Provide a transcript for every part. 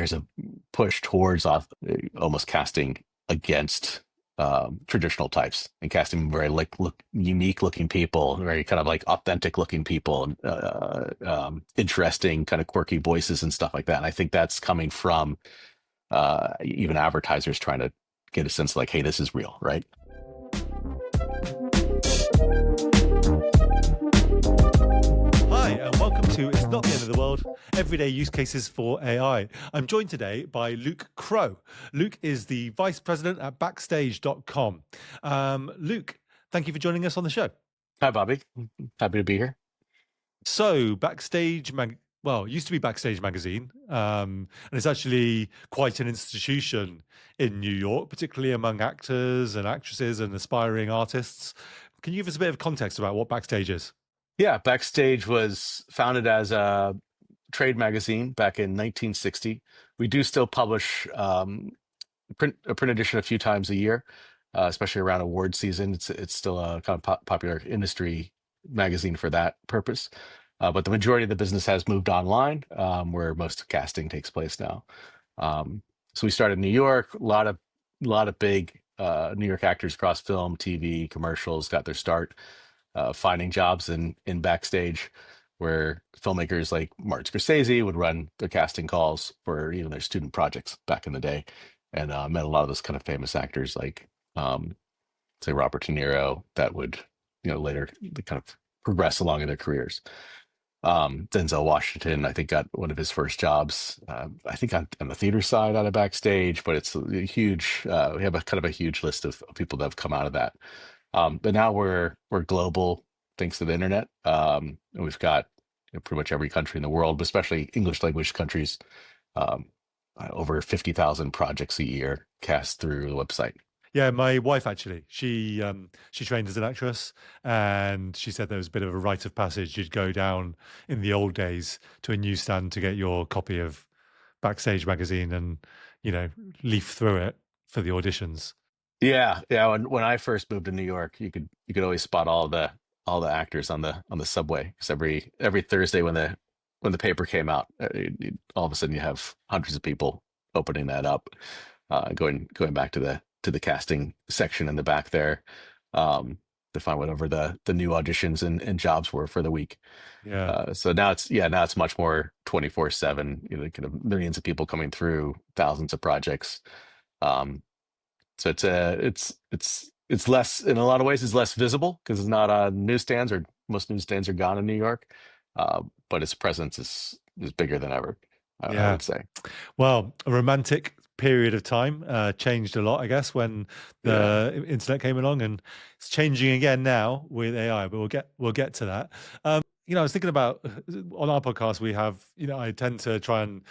there's a push towards almost casting against traditional types and casting very unique looking people, very kind of like authentic looking people, interesting kind of quirky voices and stuff like that. And I think that's coming from even advertisers trying to get a sense of like, hey, this is real, right? Hi, and welcome to It's Not the End of the World, Everyday Use Cases for AI. I'm joined today by Luke Crowe. Luke is the Vice President at Backstage.com. Luke, thank you for joining us on the show. Hi, Bobby. Happy to be here. So, Backstage, it used to be Backstage Magazine, and it's actually quite an institution in New York, particularly among actors and actresses and aspiring artists. Can you give us a bit of context about what Backstage is? Yeah, Backstage was founded as a trade magazine back in 1960. We do still publish a print edition a few times a year, especially around award season. It's still a kind of popular industry magazine for that purpose. But the majority of the business has moved online, where most casting takes place now. So we started in New York. A lot of big New York actors across film, TV, commercials got their start finding jobs in Backstage, where filmmakers like Martin Scorsese would run their casting calls for even their student projects back in the day, and met a lot of those kind of famous actors like say Robert De Niro that would later kind of progress along in their careers. Denzel Washington, I think, got one of his first jobs, I think on the theater side out of Backstage, but it's a huge, we have a kind of a huge list of people that have come out of that. But now we're global thanks to the internet. And we've got pretty much every country in the world, but especially English language countries, over 50,000 projects a year cast through the website. Yeah, my wife actually, she trained as an actress, and she said there was a bit of a rite of passage. You'd go down in the old days to a newsstand to get your copy of Backstage magazine and, leaf through it for the auditions. Yeah. When I first moved to New York, you could always spot all the actors on the subway, because every Thursday when the paper came out, all of a sudden you have hundreds of people opening that up, going back to the casting section in the back there, to find whatever the new auditions and jobs were for the week. Yeah. So now it's much more 24/7. Kind of millions of people coming through, thousands of projects. So it's less, in a lot of ways, it's less visible because it's not on newsstands, or most newsstands are gone in New York. But its presence is bigger than ever, I would say. Well, a romantic period of time changed a lot, I guess, when the internet came along, and it's changing again now with AI. But we'll get to that. I was thinking about, on our podcast, we have, I tend to try and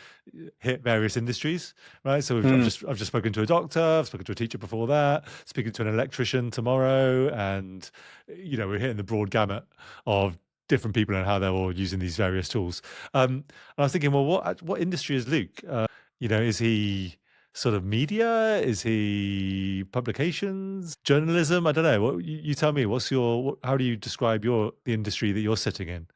hit various industries, right? So I've just spoken to a doctor, I've spoken to a teacher before that, speaking to an electrician tomorrow, and we're hitting the broad gamut of different people and how they're all using these various tools. And I was thinking, well, what industry is Luke? Is he sort of media? Is he publications, journalism? I don't know. What you tell me. How do you describe the industry that you're sitting in?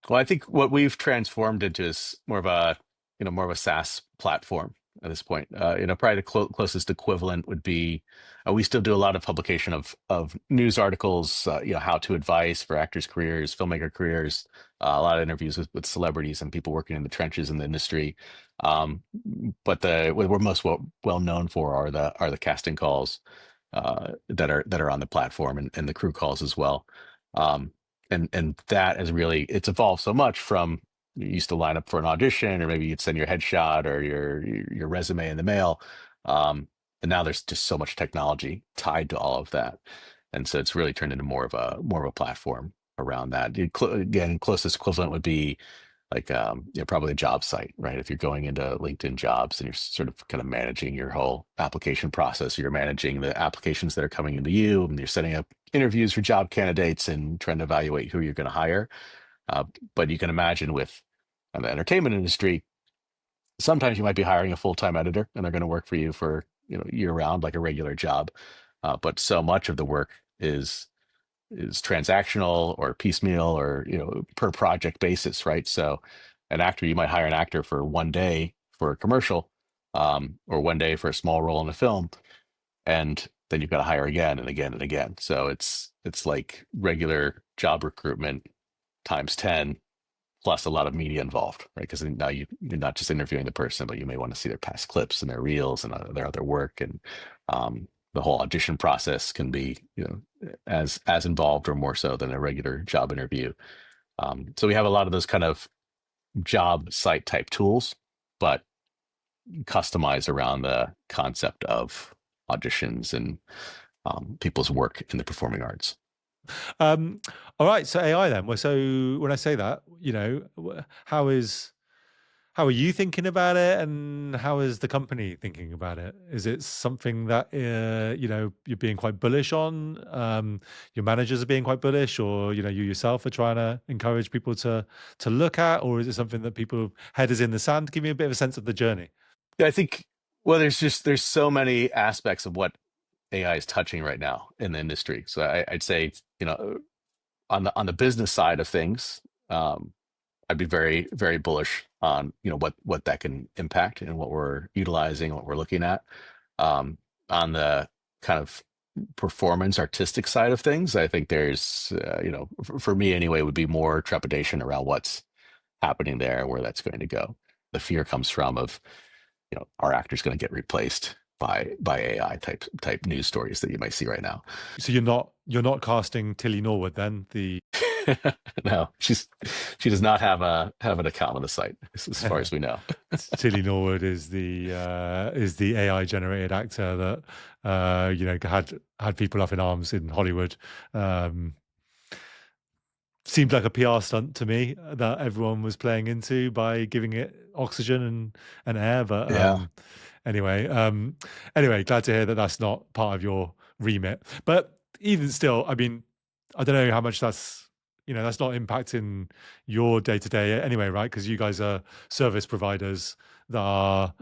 Well, I think what we've transformed into is more of a SaaS platform at this point. Probably the closest equivalent would be, we still do a lot of publication of news articles, how to advice for actors' careers, filmmaker careers, a lot of interviews with celebrities and people working in the trenches in the industry. But what we're most well known for are the casting calls that are on the platform, and the crew calls as well. And that has really, it's evolved so much from, you used to line up for an audition, or maybe you'd send your headshot or your resume in the mail. And now there's just so much technology tied to all of that. And so it's really turned into more of a platform around that. Again, closest equivalent would be like, probably a job site, right? If you're going into LinkedIn Jobs and you're sort of kind of managing your whole application process, you're managing the applications that are coming into you, and you're setting up interviews for job candidates and trying to evaluate who you're going to hire. But you can imagine with the entertainment industry, sometimes you might be hiring a full-time editor, and they're going to work for you for year-round, like a regular job. But so much of the work is transactional or piecemeal, or per project basis, right? So you might hire an actor for one day for a commercial, or one day for a small role in a film, and then you've got to hire again and again and again. So it's like regular job recruitment times 10 plus a lot of media involved, right? Because now you're not just interviewing the person, but you may want to see their past clips and their reels and their other work, and the whole audition process can be, as involved or more so than a regular job interview. So we have a lot of those kind of job site type tools, but customized around the concept of auditions and people's work in the performing arts. All right, so AI then. Well, so when I say that, how are you thinking about it, and how is the company thinking about it? Is it something that you're being quite bullish on? Your managers are being quite bullish, or you yourself are trying to encourage people to look at, or is it something that people head is in the sand? Give me a bit of a sense of the journey. Yeah, I think, well, there's so many aspects of what AI is touching right now in the industry. So I'd say, on the business side of things, I'd be very, very bullish on, what that can impact and what we're utilizing, what we're looking at. On the kind of performance artistic side of things, I think there's, for me anyway, would be more trepidation around what's happening there and where that's going to go. The fear comes from of, our actor's going to get replaced by AI type news stories that you might see right now. So you're not casting Tilly Norwood then, the No, she does not have an account on the site, as far as we know. Tilly Norwood is the AI generated actor that had people up in arms in Hollywood. Seemed like a PR stunt to me that everyone was playing into by giving it oxygen and air. But Yeah. anyway, glad to hear that that's not part of your remit. But even still, I mean, I don't know how much that's that's not impacting your day to day anyway, right? Because you guys are service providers that are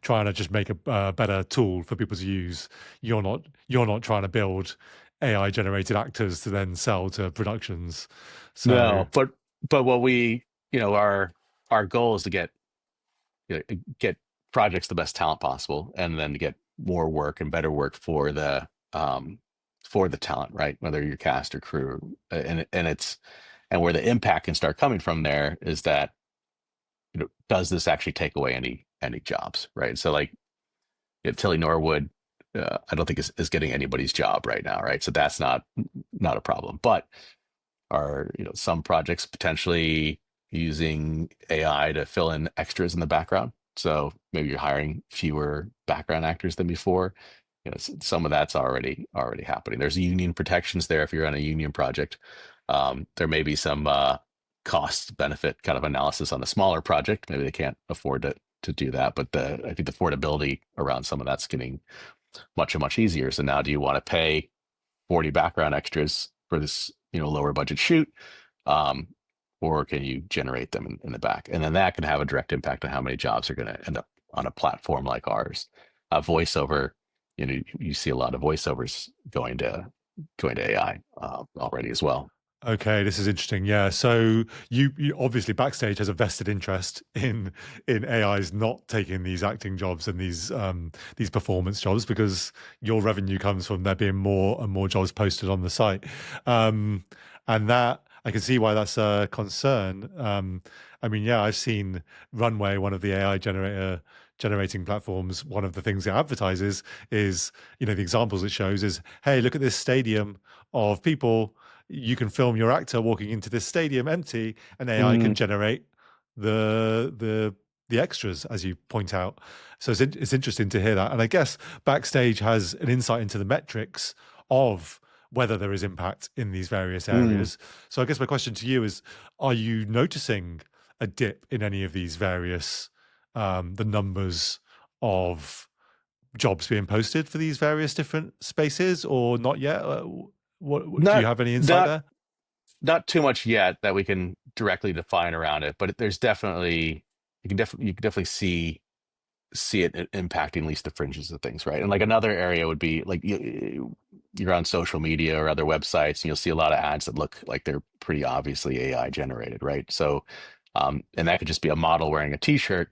trying to just make a better tool for people to use. You're not trying to build AI generated actors to then sell to productions. So No, but what we, our goal is to get projects the best talent possible, and then to get more work and better work for the talent, right? Whether you're cast or crew, and where the impact can start coming from there is that, does this actually take away any jobs, right? So like, Tilly Norwood, I don't think is getting anybody's job right now, right? So that's not a problem. But are, some projects potentially using AI to fill in extras in the background? So maybe you're hiring fewer background actors than before. Some of that's already happening. There's union protections there if you're on a union project. There may be some cost benefit kind of analysis on a smaller project. Maybe they can't afford to do that, but I think the affordability around some of that's getting much easier. So now, do you want to pay 40 background extras for this, lower budget shoot, or can you generate them in the back? And then that can have a direct impact on how many jobs are going to end up on a platform like ours. Voiceover, you see a lot of voiceovers going to AI already as well. okay, this is interesting. Yeah, so you obviously Backstage has a vested interest in AIs not taking these acting jobs and these performance jobs, because your revenue comes from there being more and more jobs posted on the site, and that I can see why that's a concern. I mean, yeah, I've seen Runway, one of the AI generating platforms. One of the things it advertises is, the examples it shows is, hey, look at this stadium of people. You can film your actor walking into this stadium empty, and AI can generate the extras, as you point out. So it's interesting to hear that. And I guess Backstage has an insight into the metrics of whether there is impact in these various areas. So I guess my question to you is, are you noticing a dip in any of these various, the numbers of jobs being posted for these various different spaces, or not yet? What do you have any insight there? Not too much yet that we can directly define around it, but there's definitely you can definitely see it impacting at least the fringes of things, right? And like another area would be like, you're on social media or other websites, and you'll see a lot of ads that look like they're pretty obviously AI generated, right? So, and that could just be a model wearing a t-shirt,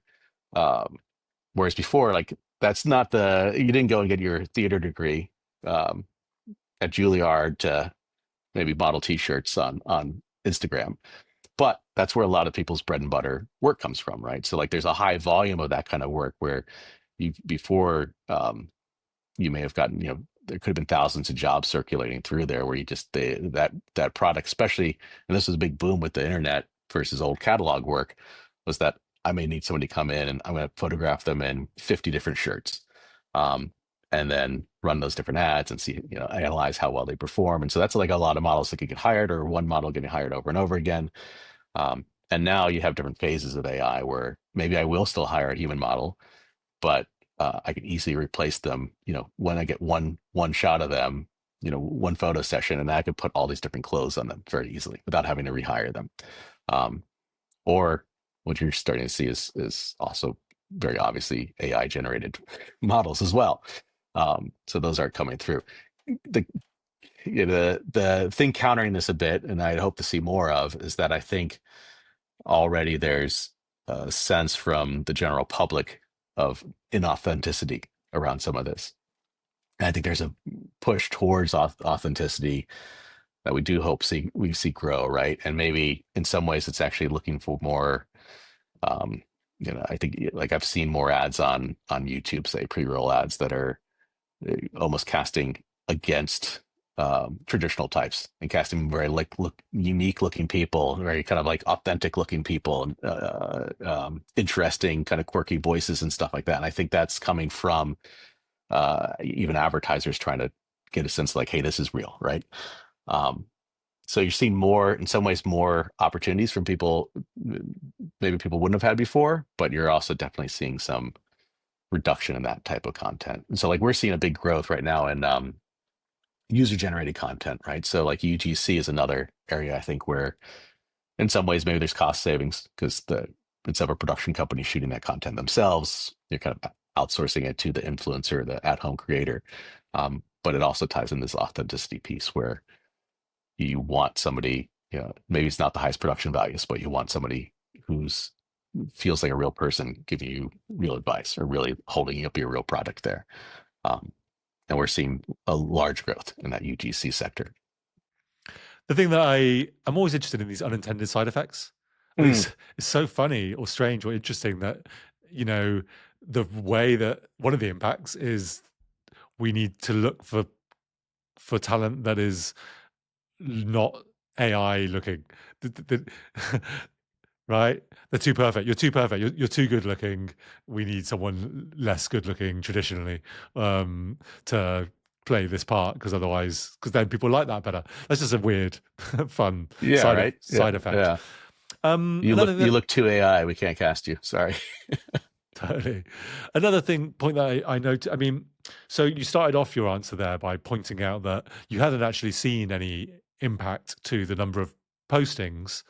Whereas before, like that's not you didn't go and get your theater degree um, at Juilliard to maybe model T-shirts on Instagram. But that's where a lot of people's bread and butter work comes from, right? So like there's a high volume of that kind of work where you before you may have gotten, there could have been thousands of jobs circulating through there where you just that product, especially, and this was a big boom with the internet versus old catalog work, was that I may need somebody to come in and I'm going to photograph them in 50 different shirts. And then run those different ads and see, analyze how well they perform. And so that's like a lot of models that could get hired, or one model getting hired over and over again. And now you have different phases of AI where maybe I will still hire a human model, but I can easily replace them. When I get one shot of them, one photo session, and I could put all these different clothes on them very easily without having to rehire them. Or what you're starting to see is also very obviously AI generated models as well. So those are coming through. The thing countering this a bit, and I'd hope to see more of, is that I think already there's a sense from the general public of inauthenticity around some of this. And I think there's a push towards authenticity that we do hope we see grow, right? And maybe in some ways it's actually looking for more. I think like I've seen more ads on YouTube, say pre-roll ads that are almost casting against traditional types and casting very unique looking people, very kind of like authentic looking people, interesting kind of quirky voices and stuff like that. And I think that's coming from even advertisers trying to get a sense like, hey, this is real, right? So you're seeing more, in some ways, more opportunities from people maybe people wouldn't have had before, but you're also definitely seeing some reduction in that type of content. And so like we're seeing a big growth right now in user generated content, right? So like UGC is another area I think where in some ways maybe there's cost savings because instead of a production company shooting that content themselves, you're kind of outsourcing it to the influencer, the at-home creator. But it also ties in this authenticity piece where you want somebody, maybe it's not the highest production values, but you want somebody who's feels like a real person giving you real advice or really holding up your real product there. And we're seeing a large growth in that UGC sector. The thing that I'm always interested in these unintended side effects. It's so funny or strange or interesting that, the way that one of the impacts is we need to look for talent that is not AI looking. Right? They're too perfect. You're too perfect. You're too good looking. We need someone less good looking traditionally to play this part because then people like that better. That's just a weird, fun side effect. Yeah. You look too AI. We can't cast you. Sorry. Totally. Another point that I noticed. I mean, so you started off your answer there by pointing out that you hadn't actually seen any impact to the number of postings.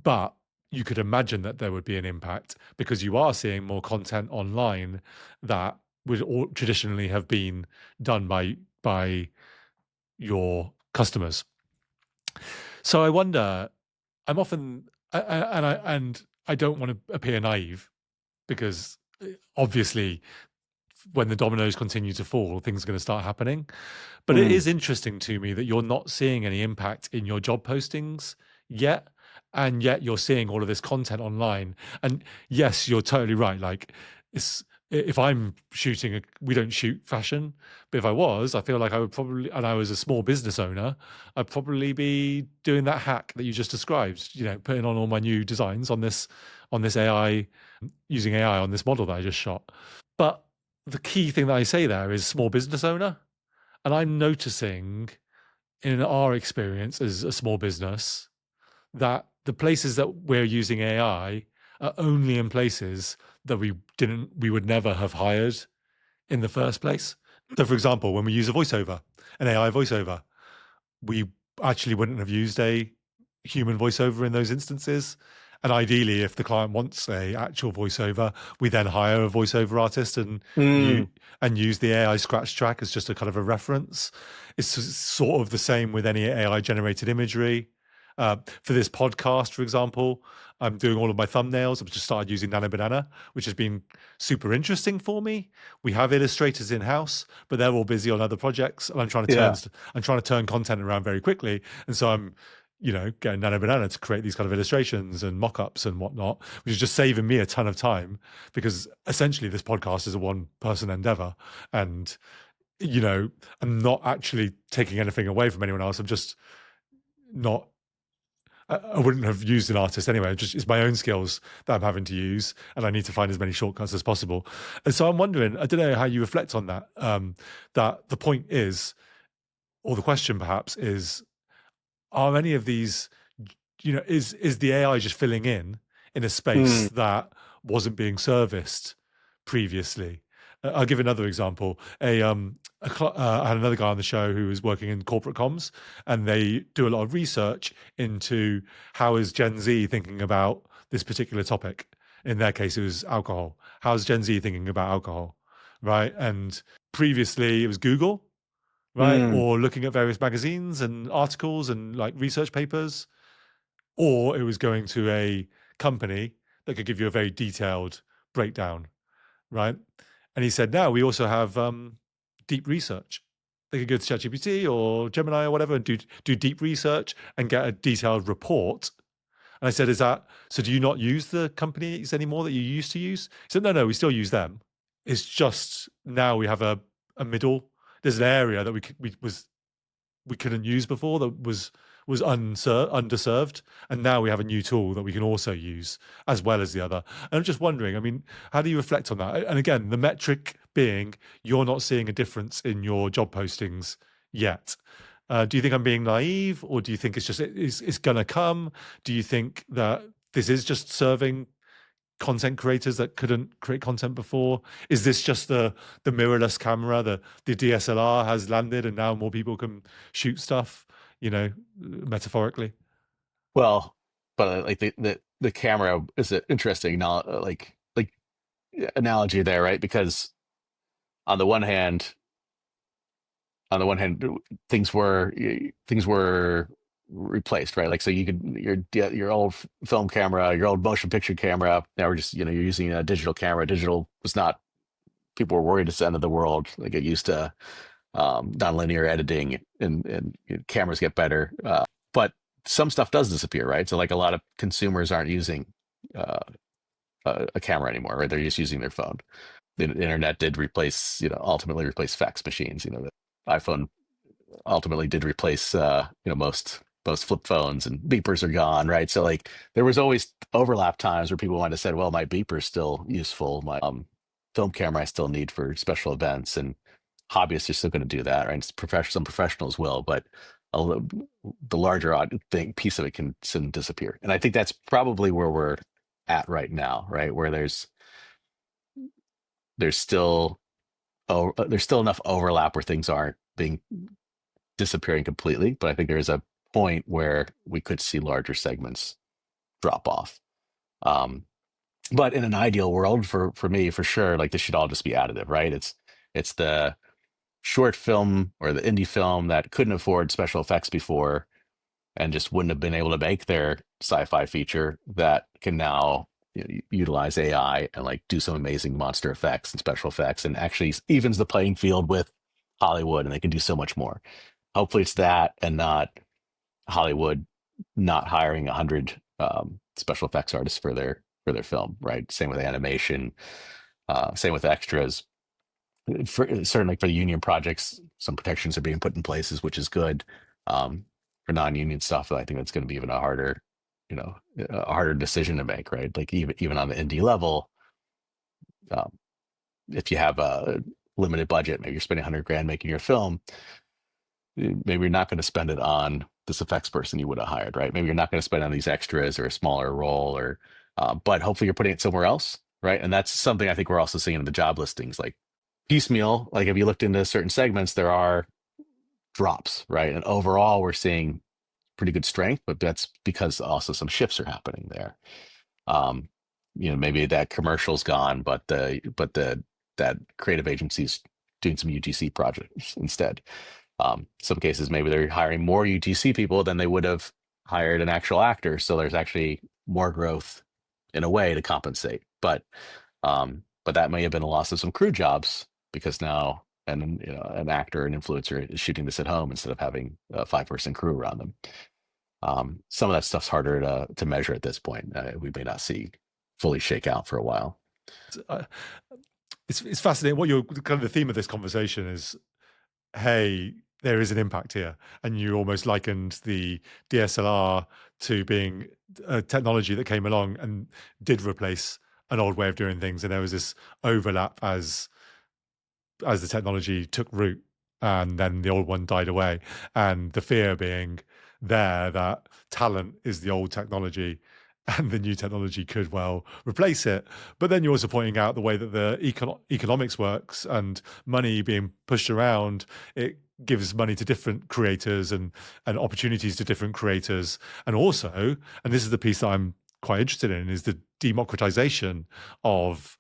But you could imagine that there would be an impact because you are seeing more content online that would traditionally have been done by your customers. So I wonder, I'm often, and I don't want to appear naive because obviously when the dominoes continue to fall, things are going to start happening. But it is interesting to me that you're not seeing any impact in your job postings yet. And yet you're seeing all of this content online. And yes, you're totally right. Like if I'm shooting, we don't shoot fashion, but if I feel like I would probably, and I was a small business owner, I'd probably be doing that hack that you just described, putting on all my new designs on this AI, using AI on this model that I just shot. But the key thing that I say there is small business owner. And I'm noticing in our experience as a small business that the places that we're using AI are only in places that we would never have hired in the first place. So for example, when we use an AI voiceover, we actually wouldn't have used a human voiceover in those instances. And ideally, if the client wants a actual voiceover, we then hire a voiceover artist and use the AI scratch track as just a kind of a reference. It's sort of the same with any AI generated imagery. For this podcast, for example, I'm doing all of my thumbnails. I've just started using Nano Banana, which has been super interesting for me. We have illustrators in house, but they're all busy on other projects, and Yeah. I'm trying to turn content around very quickly, and so I'm getting Nano Banana to create these kind of illustrations and mock-ups and whatnot, which is just saving me a ton of time, because essentially this podcast is a one-person endeavor, and I'm not actually taking anything away from anyone else. I'm just not. I wouldn't have used an artist anyway. It's my own skills that I'm having to use, and I need to find as many shortcuts as possible. And so I'm wondering, I don't know how you reflect on that. That the point is, or the question perhaps is, are any of these, is the AI just filling in a space Mm, that wasn't being serviced previously? I'll give another example. I had another guy on the show who was working in corporate comms, and they do a lot of research into how is Gen Z thinking about this particular topic. In their case, it was alcohol. How's Gen Z thinking about alcohol, right? And previously, it was Google, right, mm. or looking at various magazines and articles and like research papers, or it was going to a company that could give you a very detailed breakdown, right? And he said, now we also have deep research. They could go to ChatGPT or Gemini or whatever and do deep research and get a detailed report. And I said, is that so? Do you not use the companies anymore that you used to use? He said, no, we still use them. It's just now we have a middle. There's an area that we couldn't use before, that was underserved, and now we have a new tool that we can also use as well as the other. And I'm just wondering, I mean, how do you reflect on that? And again, the metric being you're not seeing a difference in your job postings yet. Do you think I'm being naive, or do you think it's going to come? Do you think that this is just serving content creators that couldn't create content before? Is this just the mirrorless camera, the DSLR has landed and now more people can shoot stuff, metaphorically? Well, but like the camera is an interesting like analogy there, right? Because on the one hand, on the one hand, things were replaced, right? Like so you could your old film camera, your old motion picture camera. Now we're just you're using a digital camera. Digital was not people were worried it's the end of the world. Like it used to nonlinear editing and cameras get better, but some stuff does disappear, right? So like a lot of consumers aren't using uh, a camera anymore, right? They're just using their phone. The internet did replace, ultimately replace fax machines. The iPhone ultimately did replace, most flip phones, and beepers are gone, right? So like there was always overlap times where people might have said, well, my beeper's still useful. My film camera I still need for special events, and hobbyists are still going to do that, right? Some professionals will, but the larger piece of it can soon disappear. And I think that's probably where we're at right now, right? Where there's still there's still enough overlap where things aren't being disappearing completely, but I think there's a point where we could see larger segments drop off. Um, but in an ideal world, for me, for sure, like this should all just be additive, right? It's the short film or the indie film that couldn't afford special effects before and just wouldn't have been able to make their sci-fi feature that can now utilize AI and like do some amazing monster effects and special effects, and actually evens the playing field with Hollywood, and they can do so much more. Hopefully it's that, and not Hollywood not hiring 100 special effects artists for their film, right? Same with animation, same with extras. Certainly for the union projects, some protections are being put in places, which is good. For non-union stuff, I think that's going to be even you know, a harder decision to make, right? Like even on the indie level, um, if you have a limited budget, maybe you're spending 100 grand making your film, maybe you're not going to spend it on this effects person you would have hired, right? Maybe you're not going to spend it on these extras or a smaller role, or but hopefully you're putting it somewhere else, right? And that's something I think we're also seeing in the job listings, like piecemeal. Like if you looked into certain segments, there are drops, right? And overall, we're seeing pretty good strength, but that's because also some shifts are happening there. Um, maybe that commercial's gone, but the that creative agency's doing some UGC projects instead. Some cases maybe they're hiring more UGC people than they would have hired an actual actor, so there's actually more growth in a way to compensate. But that may have been a loss of some crew jobs because now an actor, an influencer is shooting this at home instead of having a 5-person crew around them. Some of that stuff's harder to measure at this point. We may not see fully shake out for a while. Uh, it's fascinating. What you're kind of the theme of this conversation is, hey, there is an impact here, and you almost likened the DSLR to being a technology that came along and did replace an old way of doing things, and there was this overlap as the technology took root, and then the old one died away, and the fear being there that talent is the old technology and the new technology could well replace it. But then you're also pointing out the way that the economics works and money being pushed around, it gives money to different creators and opportunities to different creators. And also, and this is the piece that I'm quite interested in, is the democratization of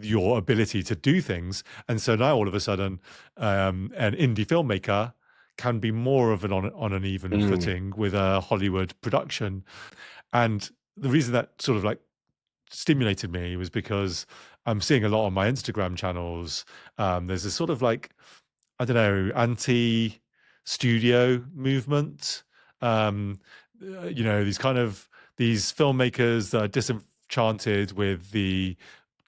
your ability to do things. And so now all of a sudden, an indie filmmaker can be more of on an even footing with a Hollywood production. And the reason that sort of like stimulated me was because I'm seeing a lot on my Instagram channels. There's this sort of like, I don't know, anti-studio movement. These filmmakers that are disenchanted with the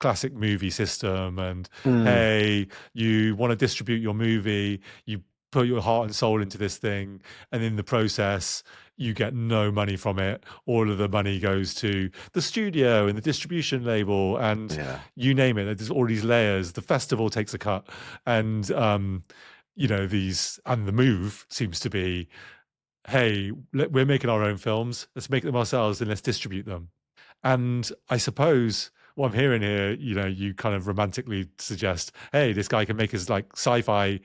classic movie system, and hey, you want to distribute your movie, you put your heart and soul into this thing, and in the process you get no money from it. All of the money goes to the studio and the distribution label and you name it. There's all these layers. The festival takes a cut, and the move seems to be, hey, we're making our own films, let's make them ourselves and let's distribute them. And I suppose what I'm hearing here, you kind of romantically suggest, hey, this guy can make his like sci-fi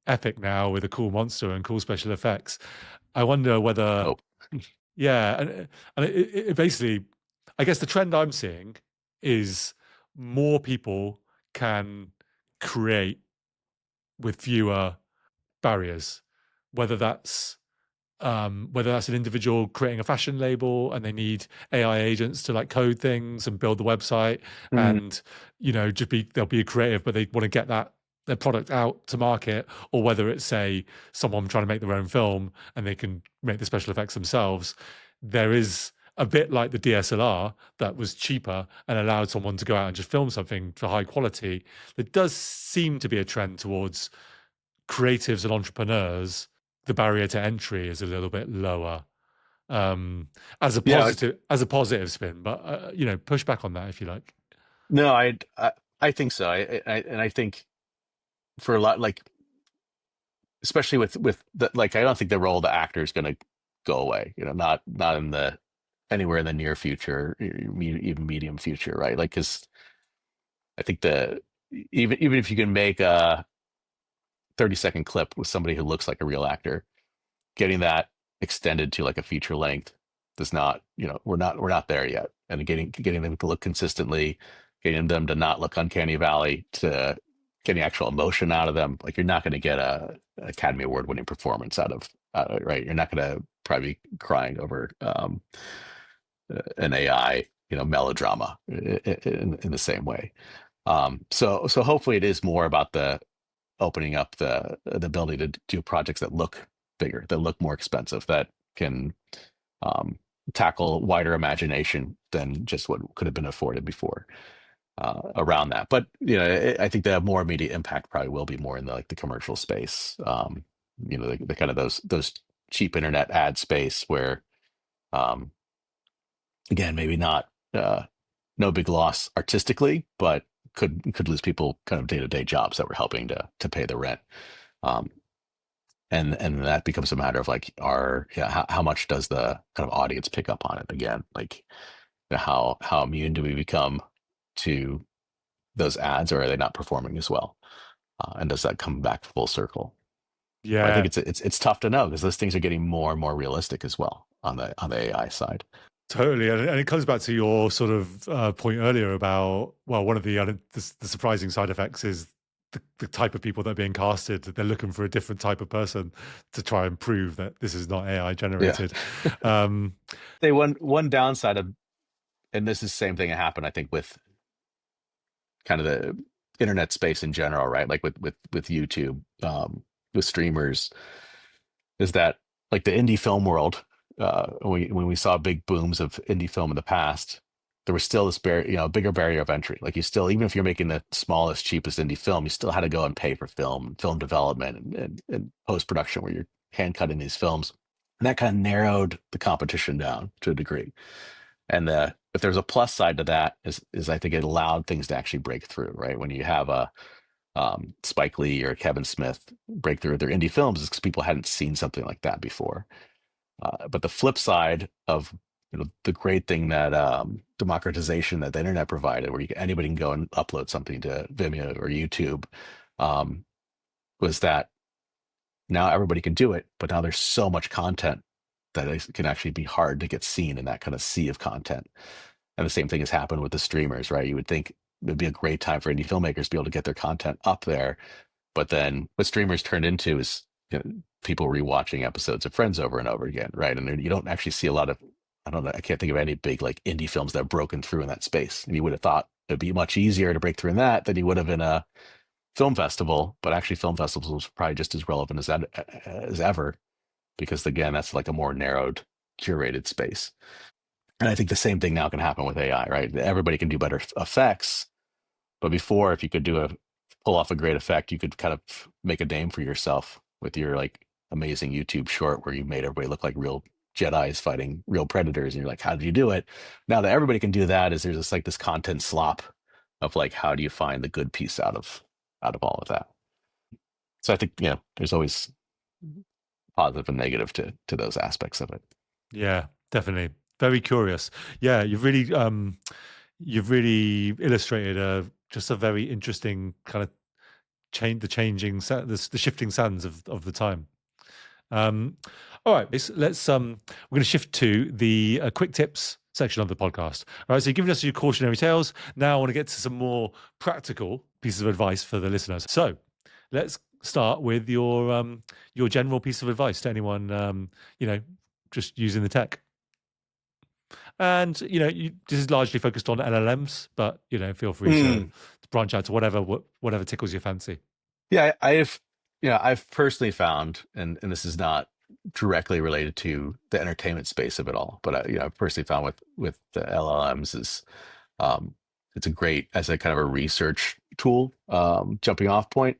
epic now with a cool monster and cool special effects. I wonder whether, and it basically, I guess the trend I'm seeing is more people can create with fewer barriers, whether that's an individual creating a fashion label and they need AI agents to like code things and build the website, and they'll be a creative, but they want to get their product out to market, or whether it's someone trying to make their own film and they can make the special effects themselves. There is a bit like the DSLR that was cheaper and allowed someone to go out and just film something for high quality. There does seem to be a trend towards creatives and entrepreneurs. The barrier to entry is a little bit lower, as a positive spin. But push back on that if you like. No, I think so. I think for a lot, like especially with the, like, I don't think the role of the actor is going to go away. Not in the anywhere in the near future, even medium future, right? Like, because I think even if you can make a 30-second clip with somebody who looks like a real actor, getting that extended to like a feature length does not, we're not there yet. And getting them to look consistently, getting them to not look uncanny valley, to getting actual emotion out of them. Like, you're not going to get a Academy Award winning performance out of it, right? You're not going to probably be crying over an AI melodrama in the same way. So hopefully it is more about the opening up the ability to do projects that look bigger, that look more expensive, that can tackle wider imagination than just what could have been afforded before around that. But I think the more immediate impact probably will be more in the commercial space. The kind of those cheap internet ad space where, again, maybe not no big loss artistically, but could lose people kind of day-to-day jobs that were helping to pay the rent. And that becomes a matter of like, how much does the kind of audience pick up on it again? Like, how immune do we become to those ads, or are they not performing as well? And does that come back full circle? Yeah, but I think it's tough to know, because those things are getting more and more realistic as well on the AI side. Totally, and it comes back to your sort of point earlier about, well, one of the surprising side effects is the type of people that are being casted, they're looking for a different type of person to try and prove that this is not AI Yeah. generated. Um, They one downside of, and this is the same thing that happened, I think, with kind of the internet space in general, right? Like with YouTube, with streamers, is that like the indie film world, when we saw big booms of indie film in the past, there was still this bigger barrier of entry. Like you still, even if you're making the smallest, cheapest indie film, you still had to go and pay for film development and post production where you're hand cutting these films. And that kind of narrowed the competition down to a degree. And if there's a plus side to that is I think it allowed things to actually break through, right? When you have a Spike Lee or Kevin Smith break through their indie films, is because people hadn't seen something like that before. But the flip side of the great thing that democratization that the internet provided, where anybody can go and upload something to Vimeo or YouTube, um, was that now everybody can do it, but now there's so much content that it can actually be hard to get seen in that kind of sea of content. And the same thing has happened with the streamers, right? You would think it'd be a great time for indie filmmakers to be able to get their content up there, but then what streamers turned into is people rewatching episodes of Friends over and over again, right? And you don't actually see a lot of, I don't know, I can't think of any big like indie films that have broken through in that space. And you would have thought it'd be much easier to break through in that than you would have in a film festival, but actually film festivals are probably just as relevant as ever, because again, that's like a more narrowed, curated space. And I think the same thing now can happen with AI, right? Everybody can do better effects, but before, if you could pull off a great effect, you could kind of make a name for yourself with your like amazing YouTube short where you made everybody look like real Jedis fighting real predators, and you're like, how did you do it? Now that everybody can do that, is there's this content slop of like, how do you find the good piece out of all of that? So I think there's always positive and negative to those aspects of it. yeah, definitely. Very curious. Yeah, you've really illustrated just a very interesting kind of the shifting sands of the time. All right, let's we're going to shift to the quick tips section of the podcast. All right, so you've given us your cautionary tales. Now I want to get to some more practical pieces of advice for the listeners. So let's start with your general piece of advice to anyone just using the tech. And this is largely focused on LLMs, but feel free to branch out to whatever tickles your fancy. Yeah, I've personally found, and this is not directly related to the entertainment space of it all, but I've personally found with the LLMs is it's a great as a kind of a research tool, jumping off point,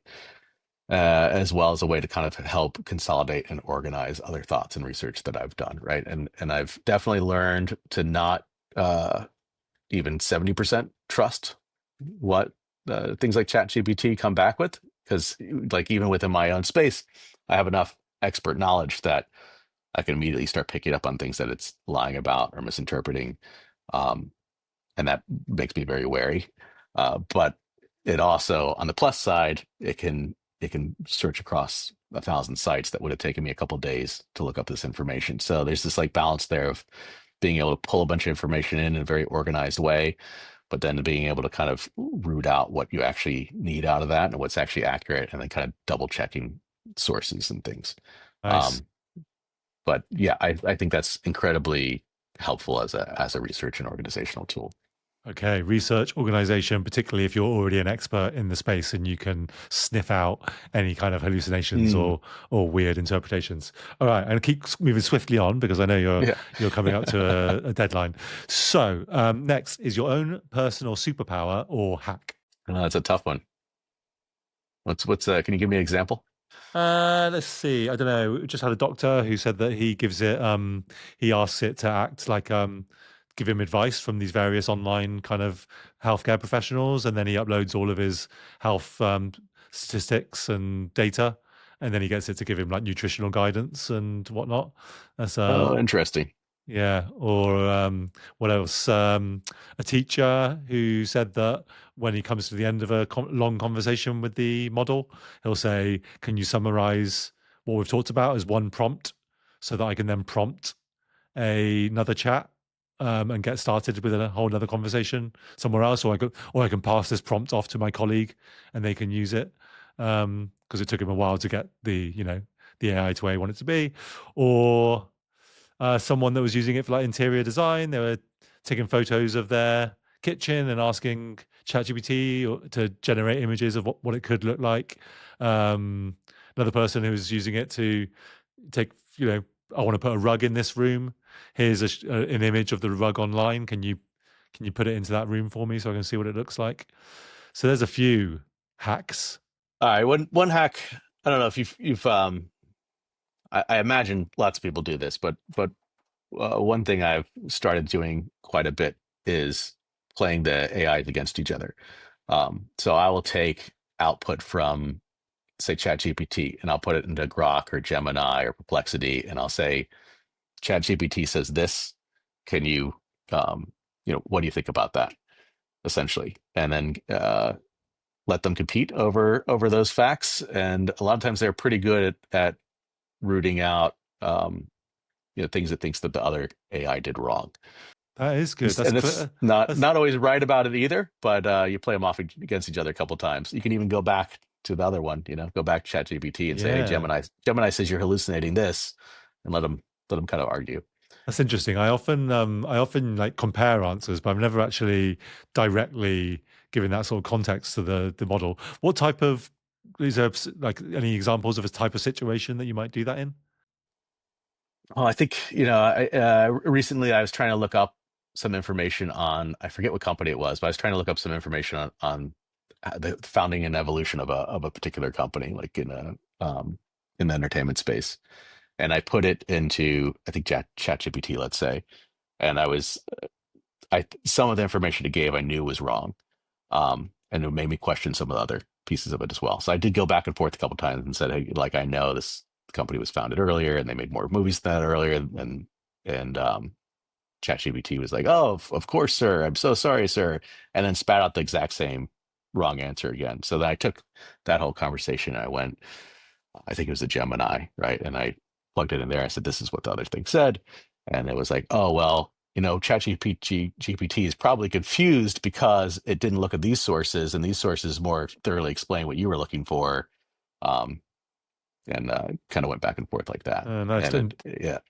as well as a way to kind of help consolidate and organize other thoughts and research that I've done, right? And I've definitely learned to not even 70% trust what things like ChatGPT come back with, because like even within my own space, I have enough expert knowledge that I can immediately start picking up on things that it's lying about or misinterpreting, and that makes me very wary. But it also, on the plus side, it can search across 1,000 sites that would have taken me a couple of days to look up this information. So there's this like balance there of being able to pull a bunch of information in a very organized way, but then being able to kind of root out what you actually need out of that and what's actually accurate, and then kind of double checking sources and things. Nice. Um, but yeah, I think that's incredibly helpful as a research and organizational tool. Okay, research organization, particularly if you're already an expert in the space and you can sniff out any kind of hallucinations Mm, or weird interpretations. All right, and keep moving swiftly on because I know yeah, you're coming up to a deadline. So next is your own personal superpower or hack. that's a tough one. What's can you give me an example? Let's see. I don't know. We just had a doctor who said that he asks it to act like give him advice from these various online kind of healthcare professionals, and then he uploads all of his health statistics and data, and then he gets it to give him like nutritional guidance and whatnot. That's Oh, interesting. yeah, or what else? A teacher who said that when he comes to the end of a long conversation with the model, he'll say, "Can you summarize what we've talked about as one prompt, so that I can then prompt another chat and get started with a whole other conversation somewhere else, or I can pass this prompt off to my colleague and they can use it." because it took him a while to get the AI to where he wanted it to be, or someone that was using it for like interior design. They were taking photos of their kitchen and asking ChatGPT to generate images of what it could look like. Another person who was using it to take, I want to put a rug in this room. Here's an image of the rug online. Can you put it into that room for me so I can see what it looks like? So there's a few hacks. All right, one hack. I don't know if you've I imagine lots of people do this, but one thing I've started doing quite a bit is playing the AIs against each other. So I will take output from, say, ChatGPT, and I'll put it into Grok or Gemini or Perplexity, and I'll say, ChatGPT says this. Can you, what do you think about that? Essentially, and then let them compete over those facts. And a lot of times they're pretty good at rooting out, things it thinks that the other AI did wrong. That is good. And it's not always right about it either, but you play them off against each other a couple of times. You can even go back to the other one, go back to ChatGPT and say, hey, Gemini says you're hallucinating this, and let them kind of argue. That's interesting. I often like compare answers, but I'm never actually directly giving that sort of context to the model. What type of, is there like any examples of a type of situation that you might do that in? Well, I think, recently I was trying to look up some information on, I forget what company it was, but I was trying to look up some information on the founding and evolution of a particular company, like in the entertainment space. And I put it into, I think, ChatGPT, let's say, and some of the information it gave I knew was wrong, and it made me question some of the other pieces of it as well. So I did go back and forth a couple of times and said, hey, like, I know this company was founded earlier and they made more movies than that earlier, and ChatGPT was like, oh, of course, sir, I'm so sorry, sir, and then spat out the exact same wrong answer again. So then I took that whole conversation and I went, I think it was a Gemini, right? And I plugged it in there. I said, this is what the other thing said. And it was like, oh, well, ChatGPT is probably confused because it didn't look at these sources, and these sources more thoroughly explain what you were looking for. And kind of went back and forth like that. Nice. And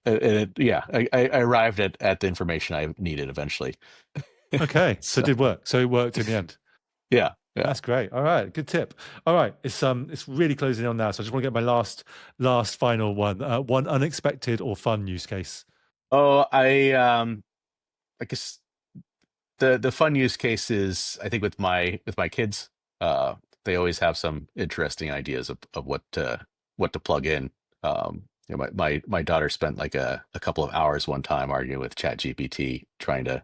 I arrived at the information I needed eventually. Okay, so it did work. So it worked in the end. Yeah. That's great. All right, good tip. All right, it's really closing on now, so I just want to get my last final one. One unexpected or fun use case. Oh, I guess the fun use case is, I think, with my kids. They always have some interesting ideas of what to plug in. My daughter spent like a couple of hours one time arguing with ChatGPT, trying to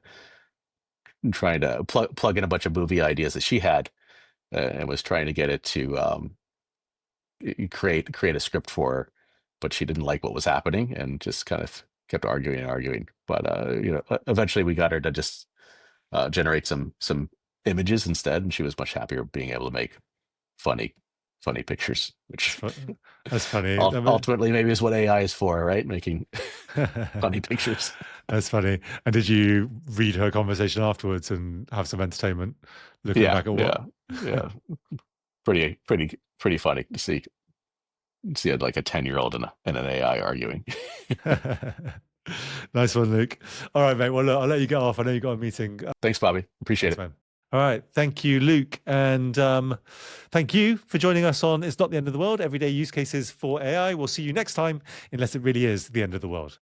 plug in a bunch of movie ideas that she had, and was trying to get it to create a script for her, but she didn't like what was happening and just kind of kept arguing and arguing. But eventually we got her to just generate some images instead, and she was much happier being able to make funny pictures, which that's funny. Ultimately, maybe is what AI is for, right? Making funny pictures. That's funny. And did you read her conversation afterwards and have some entertainment looking back at what? Yeah. Pretty funny to see like a 10-year-old and an AI arguing. Nice one, Luke. All right, mate. Well, look, I'll let you get off. I know you got a meeting. Thanks, Bobby. Appreciate it. Man. All right. Thank you, Luke. And thank you for joining us on It's Not the End of the World, Everyday Use Cases for AI. We'll see you next time, unless it really is the end of the world.